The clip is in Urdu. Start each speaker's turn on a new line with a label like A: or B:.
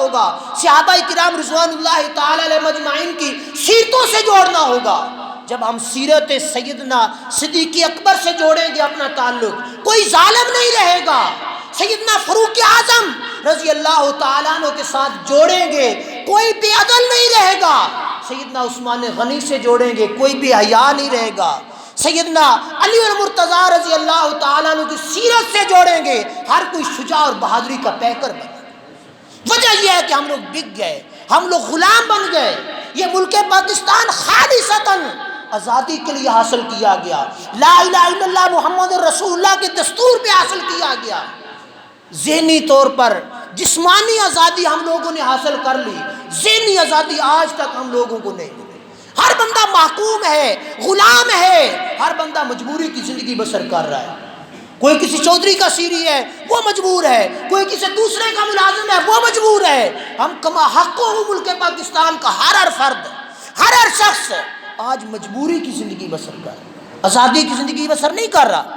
A: ہوگا، صحابہ کرام رضوان اللہ تعالی علیہ مجمعین کی سیرتوں سے جوڑنا ہوگا۔ جب ہم سیرت سیدنا صدیق اکبر سے جوڑیں گے اپنا تعلق، کوئی ظالم نہیں رہے گا۔ سیدنا فاروق اعظم رضی اللہ تعالیٰ عنہ کے ساتھ جوڑیں گے، کوئی بے عدل نہیں رہے گا۔ سیدنا عثمان غنی سے جوڑیں گے، کوئی بے حیا نہیں رہے گا۔ سیدنا علی المرتضیٰ رضی اللہ تعالیٰ عنہ کی سیرت سے جوڑیں گے، ہر کوئی شجاع اور بہادری کا پیکر بنے۔ وجہ یہ ہے کہ ہم لوگ بک گئے، ہم لوگ غلام بن گئے۔ یہ ملک پاکستان خالصتاً آزادی کے لیے حاصل کیا گیا، لا الہ الا اللہ محمد رسول اللہ کے دستور پہ حاصل کیا گیا۔ ذہنی طور پر جسمانی آزادی ہم لوگوں نے حاصل کر لی، ذہنی آزادی آج تک ہم لوگوں کو نہیں ملی۔ ہر بندہ محکوم ہے، غلام ہے، ہر بندہ مجبوری کی زندگی بسر کر رہا ہے۔ کوئی کسی چودھری کا سیری ہے وہ مجبور ہے، کوئی کسی دوسرے کا ملازم ہے وہ مجبور ہے۔ ہم کما حق ہو ملک پاکستان کا ہر فرد، ہر شخص آج مجبوری کی زندگی بسر کر رہا ہے، آزادی کی زندگی بسر نہیں کر رہا۔